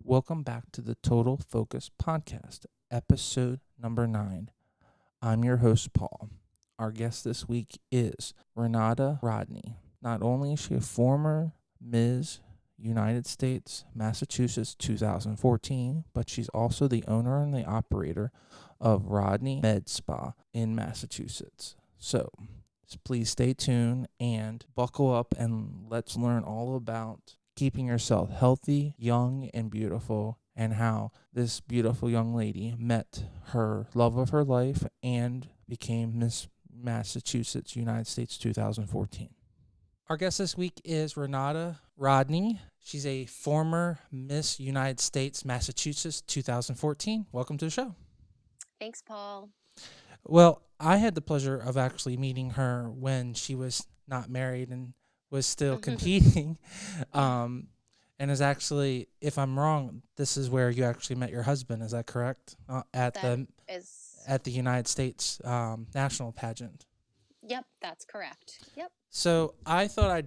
Welcome back to the Total Focus Podcast, episode number 9. I'm your host, Paul. Our guest this week is Renata Roddy. Not only is she a former Ms. United States, Massachusetts 2014, but she's also the owner and the operator of Roddy MedSpa in Massachusetts. So please stay tuned and buckle up and let's learn all about keeping yourself healthy, young, and beautiful, and how this beautiful young lady met her love of her life and became Miss Massachusetts, United States 2014. Our guest this week is Renata Roddy. She's a former Miss United States, Massachusetts 2014. Welcome to the show. Thanks, Paul. Well, I had the pleasure of actually meeting her when she was not married and was still competing. And is actually, if I'm wrong, this is where you actually met your husband. Is that correct? At the United States national pageant. Yep, that's correct. Yep. So I thought I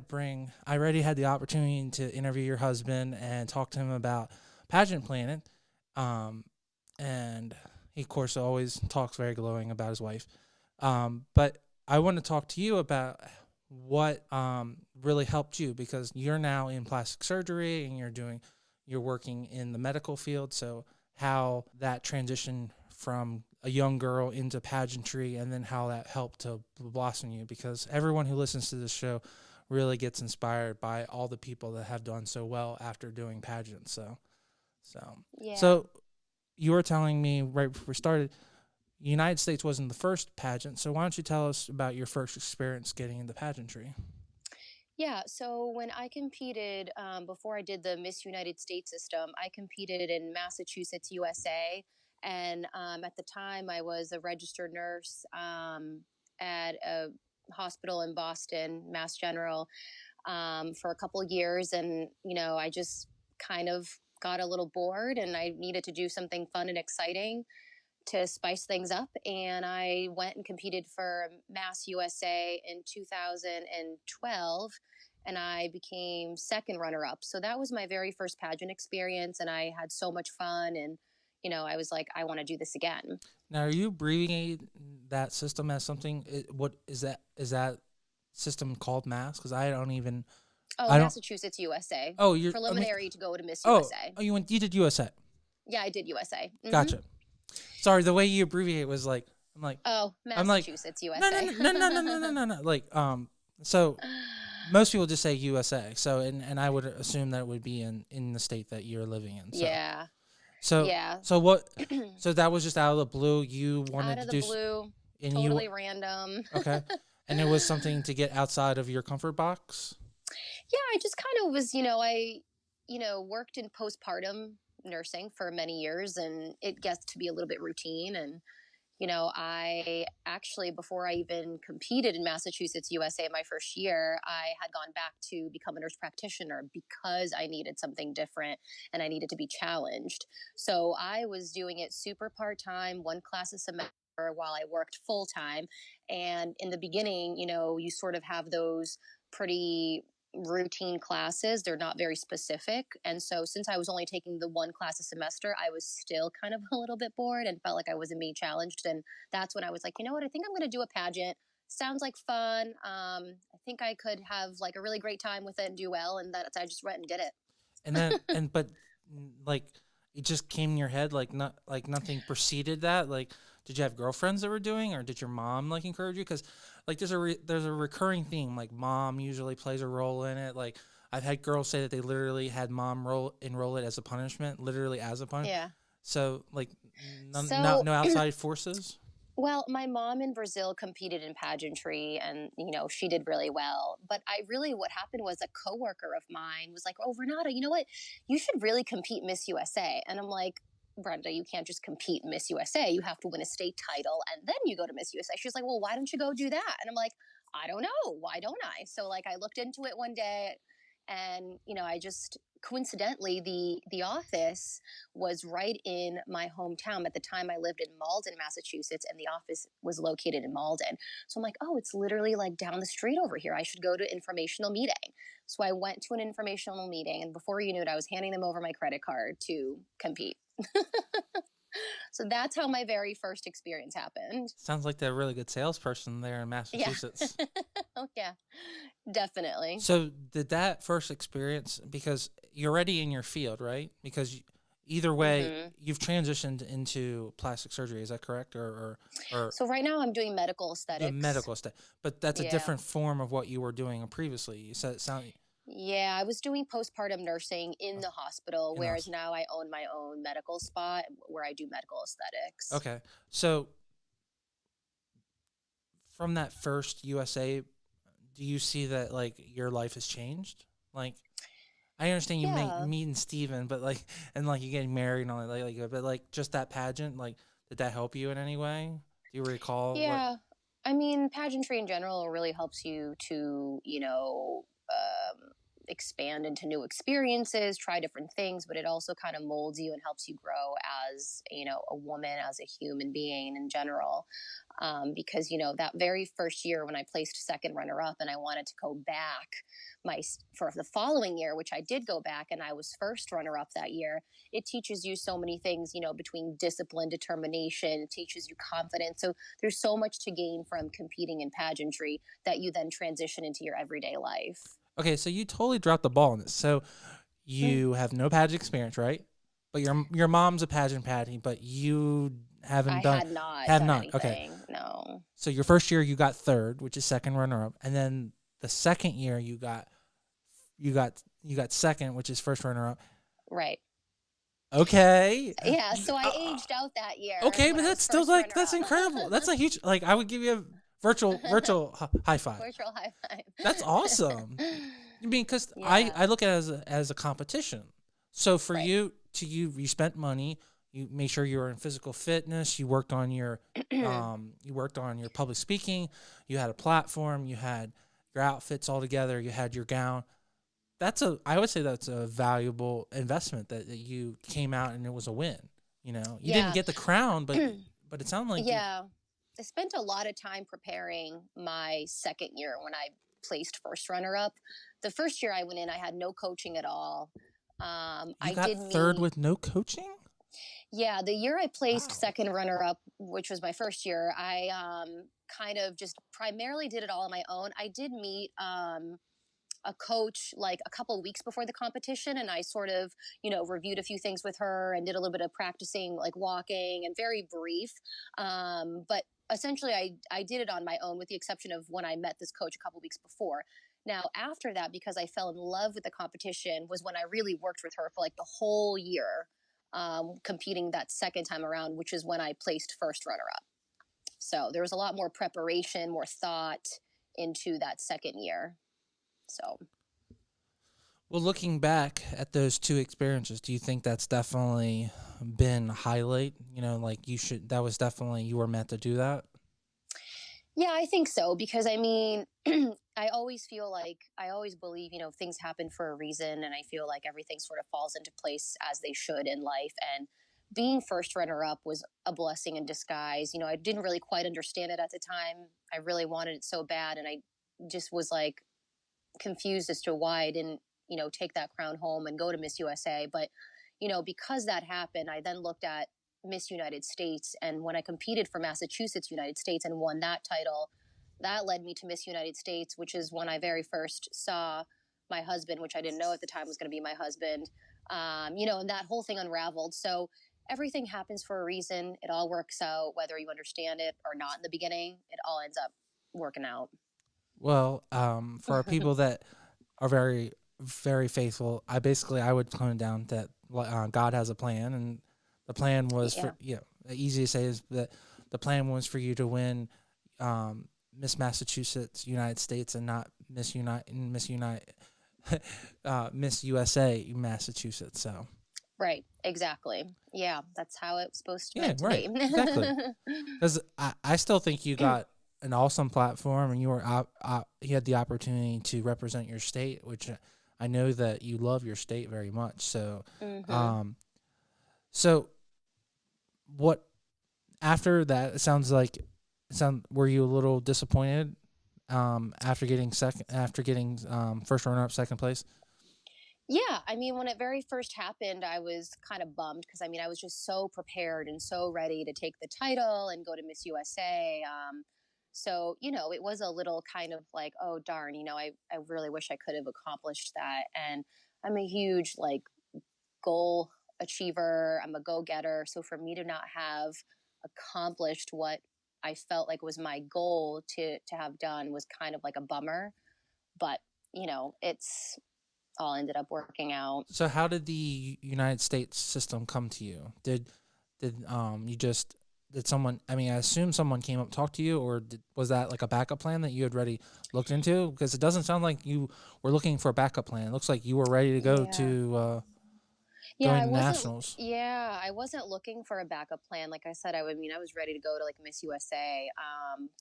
already had the opportunity to interview your husband and talk to him about pageant planning. And he, of course, always talks very glowing about his wife. But I want to talk to you about what really helped you, because you're now in plastic surgery and you're working in the medical field. So how that transition from a young girl into pageantry, and then how that helped to blossom you, because everyone who listens to this show really gets inspired by all the people that have done so well after doing pageants. So you were telling me right before we started, United States wasn't the first pageant, so why don't you tell us about your first experience getting into pageantry? Yeah, so when I competed, before I did the Miss United States system, I competed in Massachusetts, USA. And at the time, I was a registered nurse at a hospital in Boston, Mass General, for a couple of years. And, I just kind of got a little bored and I needed to do something fun and exciting to spice things up, and I went and competed for Mass USA in 2012, and I became second runner up. So that was my very first pageant experience, and I had so much fun, and I was like, I want to do this again. Now, are you abbreviating that system as something? What is that? Is that system called Mass? Because I don't even. Oh, I don't. Massachusetts USA. Oh, you're preliminary to go to Miss oh, USA. Oh, you did USA. Yeah, I did USA. Mm-hmm. Gotcha. Sorry, the way you abbreviate was like, Massachusetts USA. No. Like, so most people just say USA. So, and I would assume that it would be in the state that you're living in. So. Yeah. So yeah. So what? So that was just out of the blue. You wanted out of to the do blue, and totally random. Okay, and it was something to get outside of your comfort box. Yeah, I just kind of was. I worked in postpartum nursing for many years, and it gets to be a little bit routine. And I actually, before I even competed in Massachusetts USA my first year, I had gone back to become a nurse practitioner because I needed something different and I needed to be challenged. So I was doing it super part-time, one class a semester while I worked full-time. And in the beginning, you sort of have those pretty routine classes. They're not very specific. And so since I was only taking the one class a semester, I was still kind of a little bit bored and felt like I wasn't being challenged. And that's when I was like, you know what, I think I'm going to do a pageant. Sounds like fun. I think I could have like a really great time with it and do well. And I just went and did it. And then, but like, it just came in your head, like nothing preceded that. Like, did you have girlfriends that were doing, or did your mom like encourage you? Because like there's a recurring theme. Like mom usually plays a role in it. Like I've had girls say that they literally had mom enroll it as a punishment, literally as a punishment. Yeah. So like no outside forces. Well, my mom in Brazil competed in pageantry and, she did really well. But what happened was a coworker of mine was like, oh, Renata, you know what? You should really compete Miss USA. And I'm like, Brenda, you can't just compete Miss USA. You have to win a state title and then you go to Miss USA. She's like, well, why don't you go do that? And I'm like, I don't know. Why don't I? So like I looked into it one day and, I just coincidentally, the office was right in my hometown. At the time, I lived in Malden, Massachusetts, and the office was located in Malden. So I'm like, oh, it's literally like down the street over here. I should go to informational meeting. So I went to an informational meeting, and before you knew it, I was handing them over my credit card to compete. So that's how my very first experience happened. Sounds like they're a really good salesperson there in Yeah. Massachusetts. Oh, yeah, definitely. So did that first experience, because you're already in your field, right? Because either way, you've transitioned into plastic surgery. Is that correct? Or So right now I'm doing medical the aesthetics. medical stuff, but that's a Yeah. different form of what you were doing previously. You said it sounded. Yeah, I was doing postpartum nursing in the hospital, In the whereas hospital. now I own my own medical spa where I do medical aesthetics. Okay. So from that first USA, do you see that like your life has changed? Like, I understand you Yeah. meeting Steven, but like, and like you getting married and all that, but like just that pageant, like, did that help you in any way? Do you recall what? Yeah. I mean, pageantry in general really helps you to, expand into new experiences, try different things, but it also kind of molds you and helps you grow as, a woman, as a human being in general. Because, that very first year when I placed second runner up and I wanted to go back for the following year, which I did go back and I was first runner up that year, it teaches you so many things, between discipline, determination, it teaches you confidence. So there's so much to gain from competing in pageantry that you then transition into your everyday life. Okay, so you totally dropped the ball on this. So you have no pageant experience, right? But your mom's a pageant patty, but you haven't I done had not have done not. anything. Okay. No. So your first year you got third, which is second runner up, and then the second year you got second, which is first runner up. Right. Okay. Yeah, so I aged out that year. Okay, when but I that's was still first like that's runner-up. incredible. That's a huge, like, I would give you a virtual high five. Virtual high five. That's awesome. I mean, because Yeah. I look at it as a competition. So for Right. you spent money. You made sure you were in physical fitness. You worked on your public speaking. You had a platform. You had your outfits all together. You had your gown. I would say that's a valuable investment that you came out and it was a win. You didn't get the crown, but it sounded like Yeah. I spent a lot of time preparing my second year when I placed first runner up. The first year I went in, I had no coaching at all. you got third with no coaching. Yeah, the year I placed Wow. second runner up, which was my first year, I kind of just primarily did it all on my own. I did meet a coach like a couple of weeks before the competition, and I sort of, reviewed a few things with her and did a little bit of practicing, like walking, and very brief. But essentially, I did it on my own, with the exception of when I met this coach a couple of weeks before. Now, after that, because I fell in love with the competition, was when I really worked with her for like the whole year, competing that second time around, which is when I placed first runner up. So there was a lot more preparation, more thought into that second year. So, Well, looking back at those two experiences, do you think that's definitely been a highlight? Like that was definitely, you were meant to do that? yeah, I think so, because I mean, I always believe, things happen for a reason, and I feel like everything sort of falls into place as they should in life. And being first runner up was a blessing in disguise. I didn't really quite understand it at the time. I really wanted it so bad, and I just was like confused as to why I didn't, take that crown home and go to Miss USA. But, because that happened, I then looked at Miss United States. And when I competed for Massachusetts United States and won that title, that led me to Miss United States, which is when I very first saw my husband, which I didn't know at the time was going to be my husband. And that whole thing unraveled. So everything happens for a reason. It all works out, whether you understand it or not in the beginning. It all ends up working out. Well, for our people that are very, very faithful, I would tone it down that God has a plan, and the plan was for easy to say is that the plan was for you to win Miss Massachusetts United States and not Miss USA Massachusetts. So. Right, exactly. Yeah, that's how it was supposed to Yeah, meant to right, be. exactly. Because I still think you got an awesome platform, and you had the opportunity to represent your state, which I know that you love your state very much. So, Mm-hmm. um, so what after that? It sounds like were you a little disappointed after getting first runner up, second place? Yeah, I mean, when it very first happened, I was kind of bummed because I mean, I was just so prepared and so ready to take the title and go to Miss USA. So, it was a little kind of like, oh, darn, I really wish I could have accomplished that. And I'm a huge like goal achiever, I'm a go getter. So for me to not have accomplished what I felt like was my goal to have done was kind of like a bummer. But, it's all ended up working out. So how did the United States system come to you? You just did someone? I mean, I assume someone came up and talked to you, or was that like a backup plan that you had already looked into? Because it doesn't sound like you were looking for a backup plan. It looks like you were ready to go Yeah. to Yeah, going to nationals. I wasn't looking for a backup plan. Like I said, I was ready to go to like Miss USA.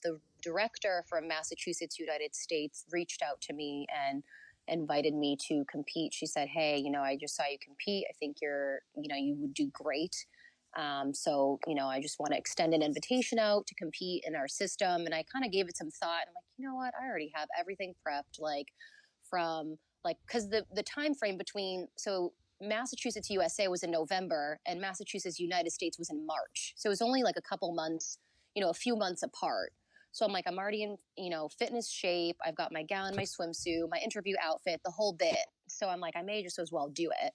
The director from Massachusetts, United States, reached out to me and invited me to compete. She said, "Hey, I just saw you compete. I think you would do great. So, I just want to extend an invitation out to compete in our system." And I kind of gave it some thought. I'm like, you know what? I already have everything prepped, like from like because the time frame between Massachusetts USA was in November and Massachusetts United States was in March. So it was only like a couple months, a few months apart. So I'm like, I'm already in, fitness shape. I've got my gown, my swimsuit, my interview outfit, the whole bit. So I'm like, I may just as well do it.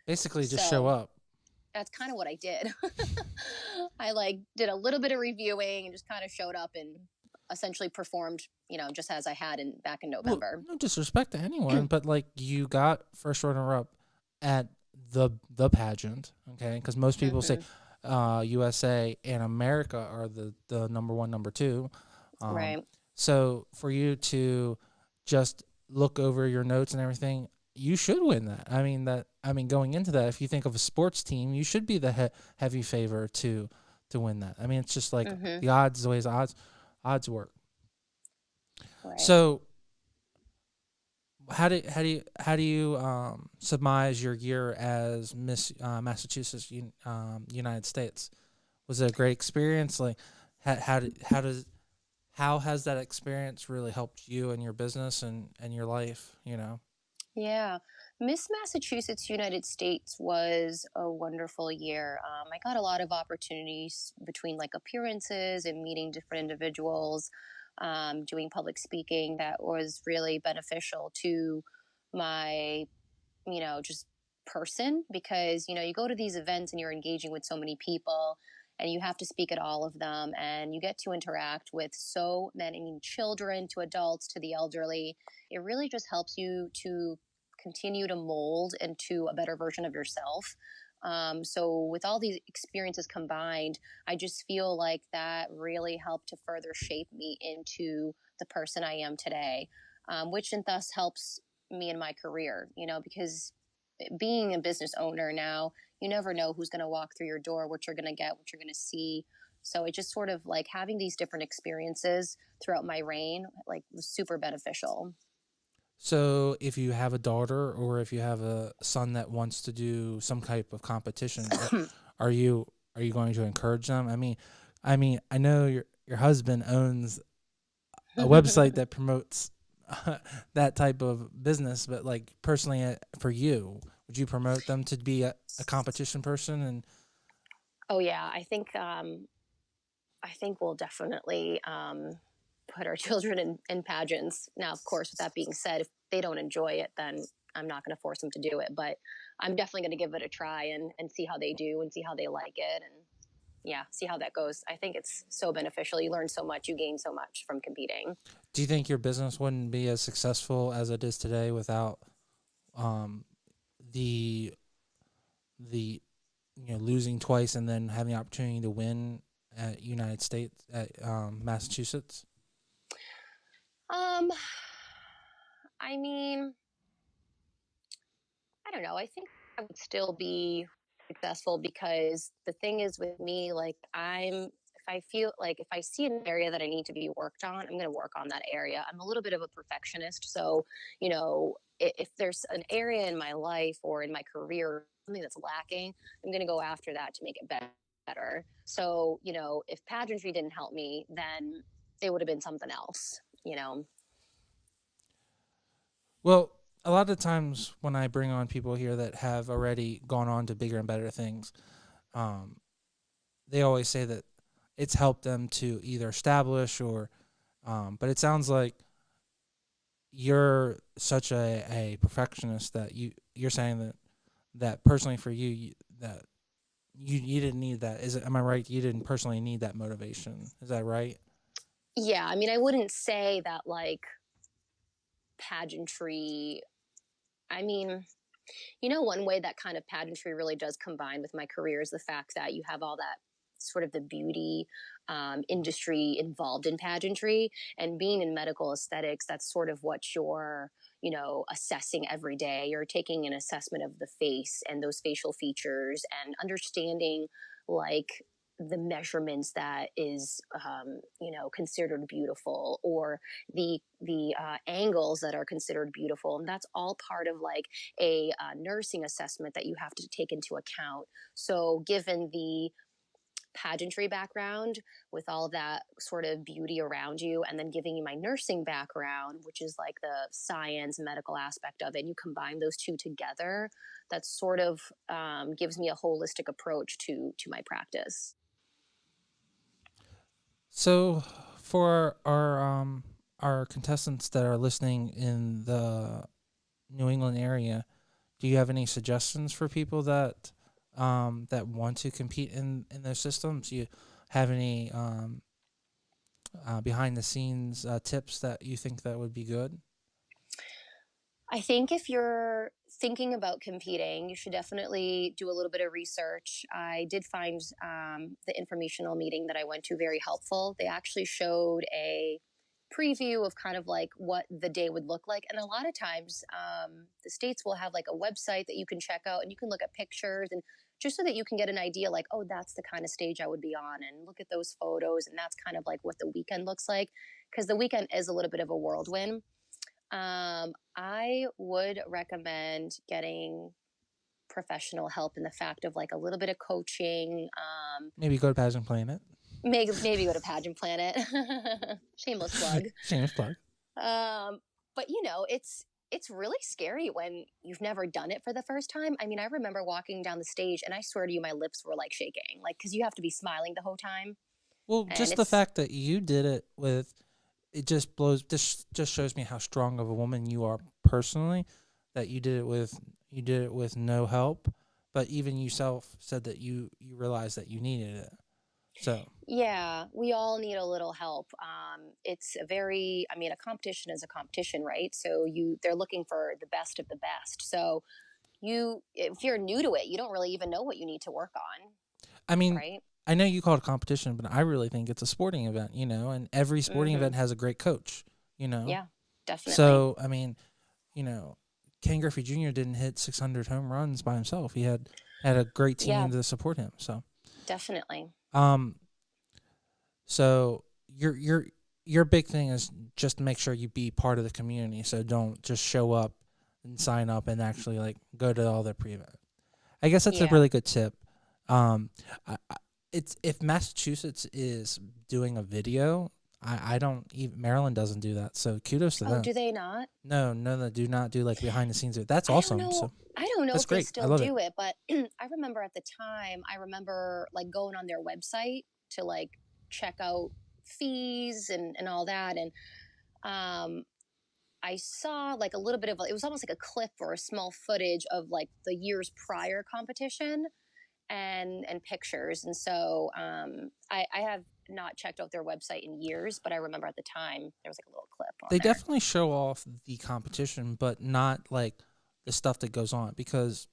Basically, just show So up. that's kind of what I did. I like did a little bit of reviewing and just kind of showed up and essentially performed, just as I had back in Well, November. no disrespect to anyone, but like you got first runner up at the pageant, okay? Because most people say Mm-hmm. USA and America are the number one, number two. Um, Right. so for you to just look over your notes and everything, you should win that. I mean, going into that, if you think of a sports team, you should be the heavy favor to win that. I mean, it's just like Mm-hmm. the odds, the ways odds work. Right. So how do you surmise your year as Miss Massachusetts United States? Was it a great experience? Like, how has that experience really helped you and your business and your life? Yeah. Miss Massachusetts United States was a wonderful year. I got a lot of opportunities between like appearances and meeting different individuals, doing public speaking that was really beneficial to my, just person because, you go to these events and you're engaging with so many people and you have to speak at all of them and you get to interact with so many children to adults to the elderly. It really just helps you to continue to mold into a better version of yourself. So with all these experiences combined, I just feel like that really helped to further shape me into the person I am today, which and thus helps me in my career, because being a business owner now, you never know who's going to walk through your door, what you're going to get, what you're going to see. So it just sort of like having these different experiences throughout my reign, like was super beneficial. So if you have a daughter or if you have a son that wants to do some type of competition, are you going to encourage them? I mean, I know your husband owns a website that promotes that type of business, but like personally, for you, would you promote them to be a competition person? And Oh yeah, I think we'll definitely put our children in pageants. Now, of course, with that being said, if they don't enjoy it, then I'm not going to force them to do it. But I'm definitely going to give it a try and see how they do and see how they like it and yeah, see how that goes. I think it's so beneficial. You learn so much, you gain so much from competing. do you think your business wouldn't be as successful as it is today without um, the the losing twice and then having the opportunity to win at United States at Massachusetts? Um, I mean, I don't know. I think I would still be successful because the thing is with me, like I'm I feel like if I see an area that I need to be worked on, I'm going to work on that area. I'm a little bit of a perfectionist. So, if there's an area in my life or in my career, something that's lacking, I'm going to go after that to make it better. So, if pageantry didn't help me, then it would have been something else. Well, a lot of times when I bring on people here that have already gone on to bigger and better things, um, they always say that it's helped them to either establish or, but it sounds like you're such a perfectionist that you're saying that personally for you, that you didn't need that. Am I right? You didn't personally need that motivation. Is that right? Yeah. I mean, I wouldn't say that like pageantry, I mean, one way that kind of pageantry really does combine with my career is the fact that you have all that sort of the beauty industry involved in pageantry, and being in medical aesthetics, that's sort of what you're assessing every day. You're taking an assessment of the face and those facial features and understanding like the measurements that is considered beautiful, or the angles that are considered beautiful, and that's all part of like a nursing assessment that you have to take into account. So, given the pageantry background with all that sort of beauty around you, and then giving you my nursing background, which is like the science medical aspect of it, and you combine those two together, that sort of gives me a holistic approach to my practice. So for our contestants that are listening in the New England area, do you have any suggestions for people that want to compete in those systems? Do you have any behind the scenes tips that you think that would be good? I think if you're thinking about competing, you should definitely do a little bit of research. I did find the informational meeting that I went to very helpful. They actually showed a preview of kind of like what the day would look like. And a lot of times, the states will have like a website that you can check out and you can look at pictures, and just so that you can get an idea like, oh, that's the kind of stage I would be on, and look at those photos. And that's kind of like what the weekend looks like. Because the weekend is a little bit of a whirlwind. I would recommend getting professional help in the fact of like a little bit of coaching. Maybe go to Pageant Planet. Maybe go to Pageant Planet. Shameless plug. Shameless plug. But it's really scary when you've never done it for the first time. I mean, I remember walking down the stage, and I swear to you, my lips were like shaking, like because you have to be smiling the whole time, Well, and just the it's fact that you did it with it just blows. This just shows me how strong of a woman you are personally. That you did it with no help, but even yourself said that you realized that you needed it. So Yeah, we all need a little help. It's I mean, a competition is a competition, right? So they're looking for the best of the best. So if you're new to it, you don't really even know what you need to work on, I mean, right? I know you call it competition, but I really think it's a sporting event, and every sporting Mm-hmm. event has a great coach. Yeah, definitely. So, I mean, Ken Griffey Jr. didn't hit 600 home runs by himself. He had a great Yeah, team to support him. So, definitely. um, so your big thing is just to make sure you be part of the community. So don't just show up and sign up and actually like go to all their pre-event. I guess that's a Yeah, really good tip. Um, it's if Massachusetts is doing a video, I don't even Maryland doesn't do that. So kudos to oh, them. do they not? No, no, they do not do like behind the scenes. That's I don't awesome. know. So I don't know that's if they great. I still love it. do it, but I remember at the time, I remember like going on their website to like check out fees and all that. And um, I saw like a little bit of, it was almost like a clip or a small footage of like the years prior competition and pictures. And so I have not checked out their website in years, but I remember at the time there was like a little clip on They there. definitely show off the competition, but not like the stuff that goes on. Because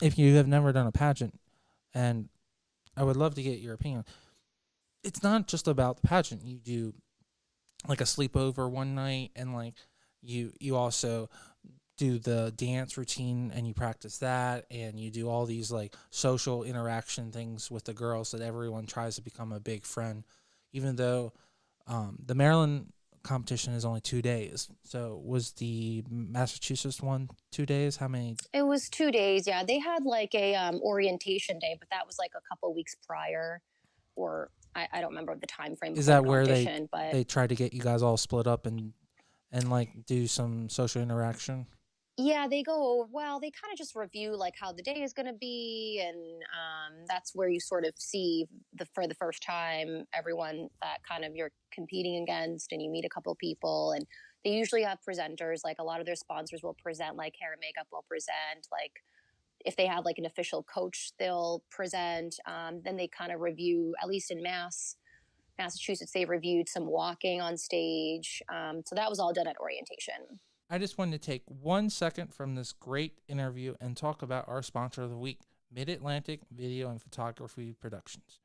if you have never done a pageant, and I would love to get your opinion, it's not just about the pageant. You do like a sleepover one night, and like you also do the dance routine and you practice that, and you do all these like social interaction things with the girls that everyone tries to become a big friend, even though the Maryland competition is only 2 days. So was the Massachusetts one 2 days? How many? It was 2 days. Yeah, they had like a orientation day, but that was like a couple weeks prior, or I don't remember the time frame Is before the that where competition. But they try to get you guys all split up and like do some social interaction? yeah, they go, well, they kind of just review like how the day is going to be. And that's where you sort of see for the first time, everyone that kind of you're competing against, and you meet a couple people. And they usually have presenters, like a lot of their sponsors will present, like hair and makeup will present, like if they have like an official coach, they'll present. Then they kind of review, at least in Massachusetts, they reviewed some walking on stage. So that was all done at orientation. I just wanted to take 1 second from this great interview and talk about our sponsor of the week, Mid-Atlantic Video and Photography Productions.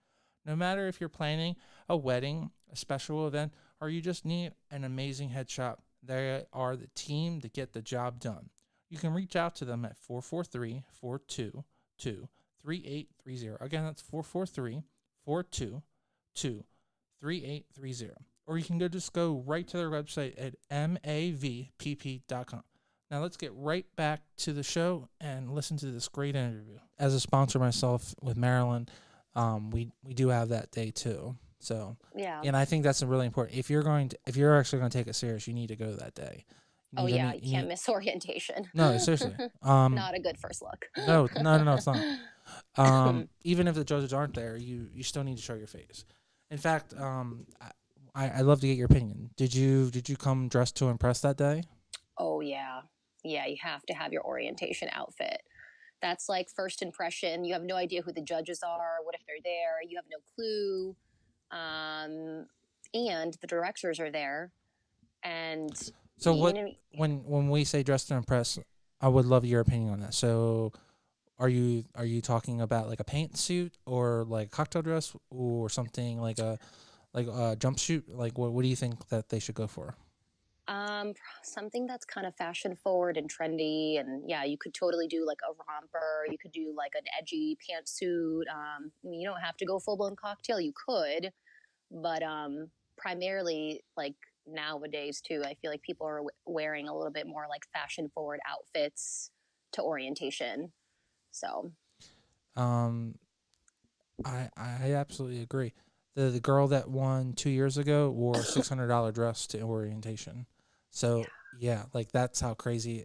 No matter if you're planning a wedding, a special event, or you just need an amazing headshot, they are the team to get the job done. You can reach out to them at 443-422-3830. Again, that's 443-422-3830. Or you can go right to their website at mavpp.com. Now let's get right back to the show and listen to this great interview. As a sponsor myself with Maryland, we do have that day too. So Yeah. and I think that's really important. If you're actually going to take it serious, you need to go that day. Oh yeah, you can't miss orientation. No, seriously. Not a good first look. No, it's not. Even if the judges aren't there, you still need to show your face. In fact, I'd love to get your opinion. Did you come dressed to impress that day? Oh yeah. Yeah, you have to have your orientation outfit. That's like first impression. You have no idea who the judges are. What if they're there? You have no clue. And the directors are there. And so when we say dressed to impress, I would love your opinion on that. So are you talking about like a pantsuit or like a cocktail dress or something like a jumpsuit? Like what do you think that they should go for? Something that's kind of fashion forward and trendy, and yeah, you could totally do like a romper. You could do like an edgy pantsuit. I mean, you don't have to go full blown cocktail. You could, but primarily like nowadays too, I feel like people are wearing a little bit more like fashion forward outfits to orientation. So, I absolutely agree. The girl that won 2 years ago wore a $600 dress to orientation. So yeah, like that's how crazy.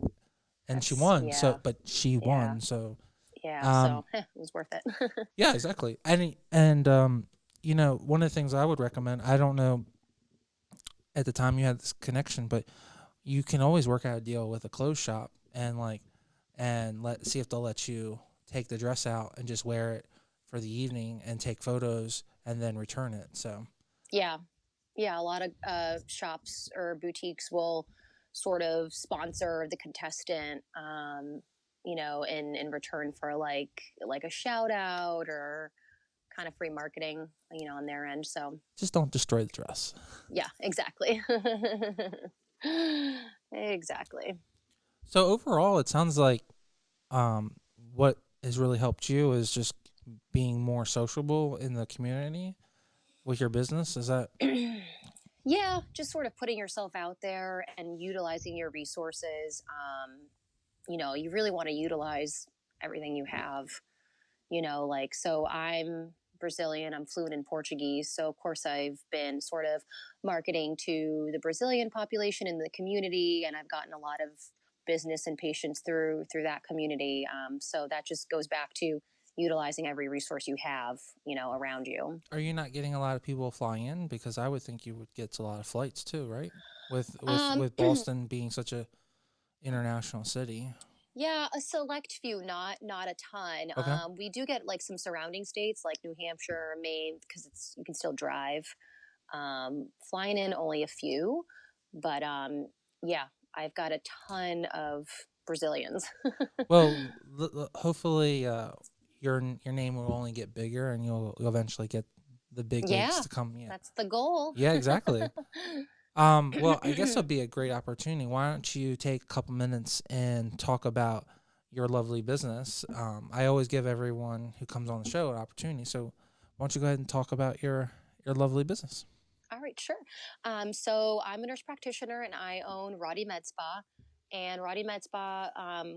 And she won. yeah. So, but she won. So yeah, so it was worth it. yeah, exactly. And you know, one of the things I would recommend. I don't know at the time you had this connection, but you can always work out a deal with a clothes shop and see if they'll let you take the dress out and just wear it for the evening and take photos and then return it. So yeah, a lot of shops or boutiques will sort of sponsor the contestant, you know, in return for like a shout out or kind of free marketing, you know, on their end. So just don't destroy the dress. Yeah, exactly. Exactly. So overall, it sounds like what has really helped you is just being more sociable in the community with your business. Is that? Yeah, just sort of putting yourself out there and utilizing your resources. You know, you really want to utilize everything you have. You know, like, so I'm Brazilian, I'm fluent in Portuguese. So, of course, I've been sort of marketing to the Brazilian population in the community, and I've gotten a lot of business and patients through that community. So that just goes back to utilizing every resource you have, you know, around you. Are you not getting a lot of people flying in? Because I would think you would get a lot of flights too, right? With Boston being such a international city. Yeah, a select few, not a ton. Okay. We do get like some surrounding states like New Hampshire, Maine, because you can still drive. Flying in only a few, but yeah, I've got a ton of Brazilians. Well, hopefully your name will only get bigger, and you'll eventually get the big leagues to come. Yeah, that's the goal. Yeah, exactly. Well, I guess it'll be a great opportunity. Why don't you take a couple minutes and talk about your lovely business? I always give everyone who comes on the show an opportunity. So why don't you go ahead and talk about your lovely business? All right, sure. So I'm a nurse practitioner and I own Roddy MedSpa. And Roddy MedSpa,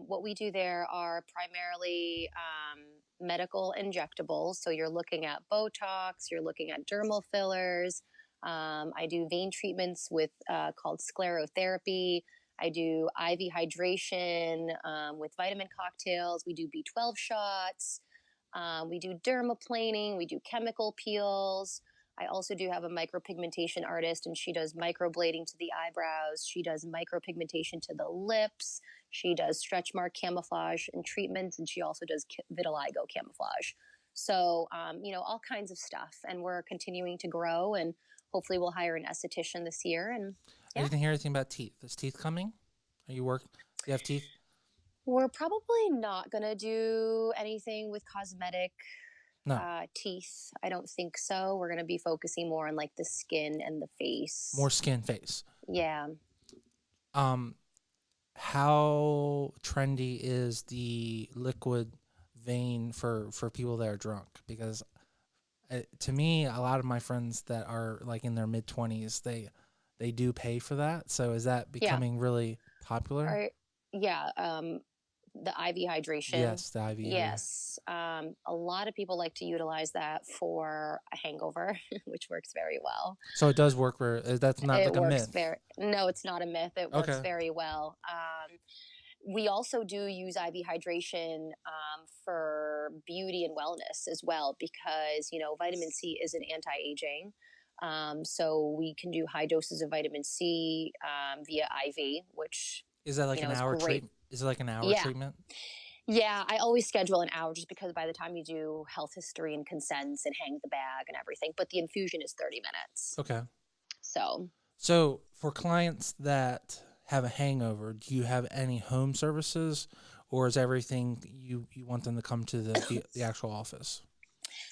what we do there are primarily medical injectables. So you're looking at Botox, you're looking at dermal fillers. I do vein treatments with called sclerotherapy. I do IV hydration with vitamin cocktails. We do B12 shots. We do dermaplaning. We do chemical peels. I also do have a micropigmentation artist, and she does microblading to the eyebrows. She does micropigmentation to the lips. She does stretch mark camouflage and treatments, and she also does vitiligo camouflage. So, all kinds of stuff. And we're continuing to grow, and hopefully, we'll hire an esthetician this year. And I yeah, didn't hear anything about teeth. Is teeth coming? Are you work? Do you have teeth? we're probably not going to do anything with cosmetic No. teeth. I don't think so. We're going to be focusing more on like the skin and the More face. skin, face. Yeah. Um, how trendy is the liquid vein for people that are drunk? Because to me, a lot of my friends that are like in their mid 20s, they do pay for that. So is that Yeah. becoming really popular? Yeah. The IV hydration. Yes, the IV. Yes. A lot of people like to utilize that for a hangover, which works very well. So it does work. Where that's not It like a works myth. no, it's not a myth. It works Okay. very well. We also do use IV hydration for beauty and wellness as well because, vitamin C is an anti aging. So we can do high doses of vitamin C via IV, which, Is that like an is hour great. treatment? Is it like an hour Yeah. treatment? Yeah. I always schedule an hour just because by the time you do health history and consents and hang the bag and everything, but the infusion is 30 minutes. Okay. So for clients that have a hangover, do you have any home services, or is everything you want them to come to the actual office?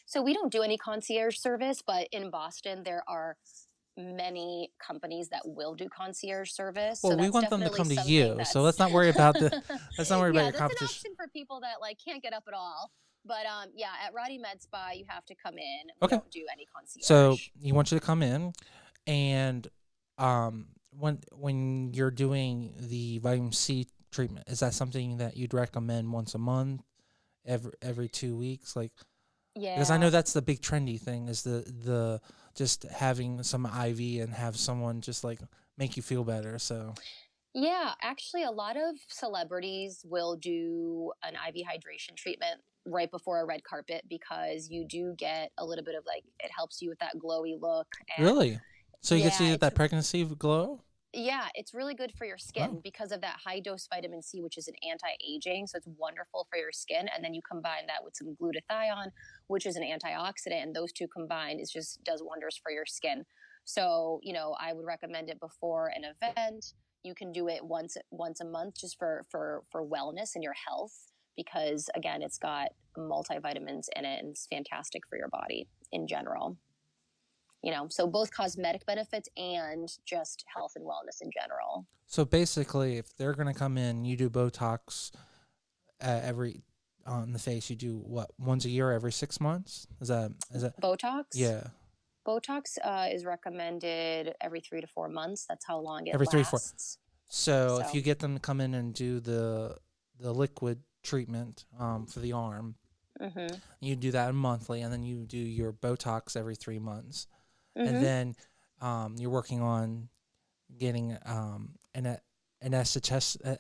So we don't do any concierge service, but in Boston there are many companies that will do concierge service. Well, So we that's want them to definitely come to something you, so that's let's not worry about let's not worry about yeah, your that's an competition. option for people that like can't get up at all. But yeah, at Roddy MedSpa you have to come in. We Okay. don't do any concierge. So you want you to come in, and when you're doing the vitamin C treatment, is that something that you'd recommend once a month, every 2 weeks, like? Yeah. Because I know that's the big trendy thing is the just having some IV and have someone just like make you feel better. So Yeah, actually, a lot of celebrities will do an IV hydration treatment right before a red carpet because you do get a little bit of like, it helps you with that glowy look. And really, so you get to yeah, get that pregnancy glow. it's really good for your skin Oh, because of that high dose vitamin C, which is an anti aging. So it's wonderful for your skin. And then you combine that with some glutathione, which is an antioxidant. And those two combined is just does wonders for your skin. So, I would recommend it before an event. You can do it once a month just for wellness and your health because again, it's got multivitamins in it and it's fantastic for your body in general. So both cosmetic benefits and just health and wellness in general. so basically, if they're gonna come in, you do Botox every on the face. You do what, once a year, every 6 months? Is that Botox? yeah? Botox is recommended every 3 to 4 months. That's how long it Every lasts. 3 4. So if you get them to come in and do the liquid treatment for the arm, you do that monthly, and then you do your Botox every 3 months, and then you're working on getting an esthetician,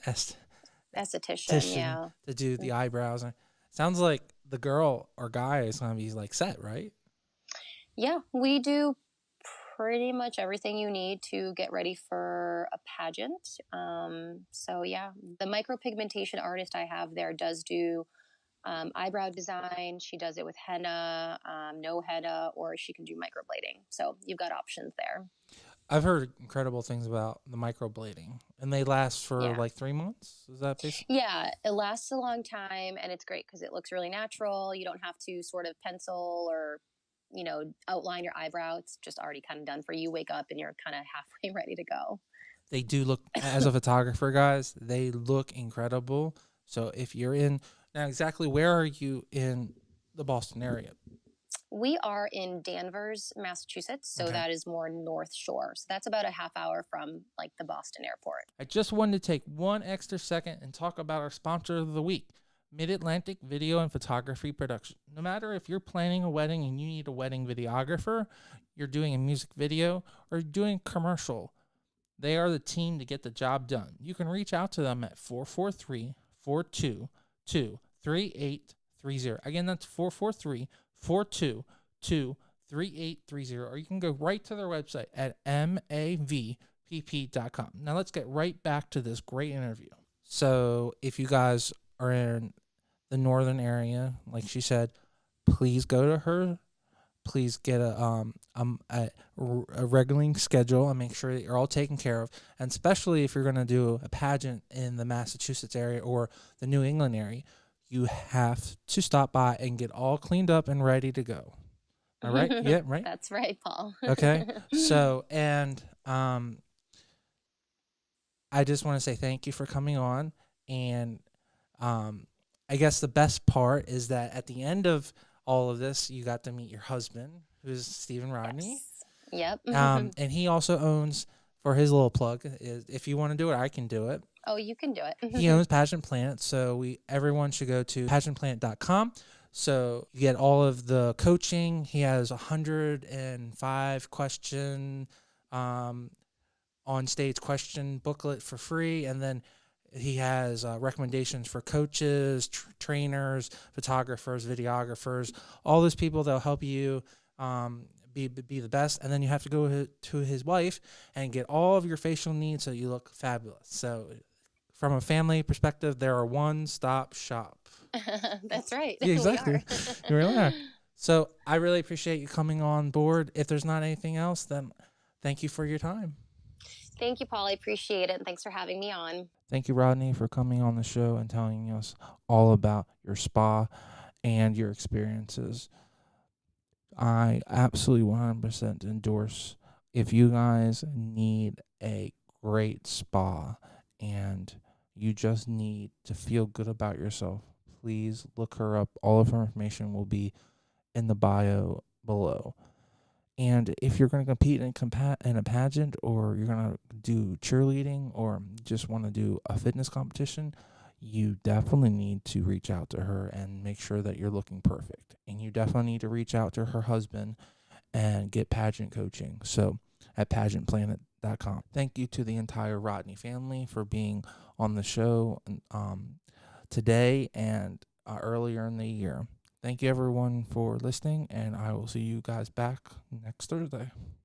yeah. to do the eyebrows. Sounds like the girl or guy is gonna be like set, right? Yeah, we do pretty much everything you need to get ready for a pageant. So yeah, the micropigmentation artist I have there does do eyebrow design. She does it with henna, no henna, or she can do microblading. So you've got options there. I've heard incredible things about the microblading, and they last for Yeah. like 3 months. Is that basically? Yeah, it lasts a long time and it's great because it looks really natural. You don't have to sort of pencil or outline your eyebrow. It's just already kind of done for you. Wake up and you're kind of halfway ready to go. They do look, as a photographer, guys, they look incredible. So if you're in, now exactly where are you in the Boston area? We are in Danvers, Massachusetts, so Okay. that is more North Shore. So that's about a half hour from like the Boston airport. I just wanted to take one extra second and talk about our sponsor of the week, Mid-Atlantic Video and Photography Production. No matter if you're planning a wedding and you need a wedding videographer, you're doing a music video, or you're doing a commercial, they are the team to get the job done. You can reach out to them at 443-422-3830. Again, that's 443-422-3830. Or you can go right to their website at mavpp.com. Now let's get right back to this great interview. So if you guys are in the northern area, like she said, please go to her. Please get a regular schedule and make sure that you're all taken care of. And especially if you're going to do a pageant in the Massachusetts area or the New England area, you have to stop by and get all cleaned up and ready to go. All right? Yeah, right? That's right, Paul. Okay. So, and I just want to say thank you for coming on. And I guess the best part is that at the end of all of this, you got to meet your husband, who's Stephen Rodney. Yes. Yep. And he also owns, for his little plug, if you want to do it, I can do it. Oh, you can do it. He owns Pageant Planet, so everyone should go to pageantplanet.com. So you get all of the coaching. He has 105 question on stage question booklet for free, and then he has recommendations for coaches, trainers, photographers, videographers, all those people that will help you be the best. And then you have to go to his wife and get all of your facial needs so you look fabulous. So from a family perspective, they're a one-stop shop. That's right. Yeah, exactly. You really are. So I really appreciate you coming on board. If there's not anything else, then thank you for your time. Thank you, Paul. I appreciate it. And thanks for having me on. Thank you, Rodney, for coming on the show and telling us all about your spa and your experiences. I absolutely 100% endorse. If you guys need a great spa and you just need to feel good about yourself, please look her up. All of her information will be in the bio below. And if you're going to compete in a pageant, or you're going to do cheerleading, or just want to do a fitness competition, you definitely need to reach out to her and make sure that you're looking perfect. And you definitely need to reach out to her husband and get pageant coaching. So at pageantplanet.com. Thank you to the entire Rodney family for being on the show today and earlier in the year. Thank you, everyone, for listening, and I will see you guys back next Thursday.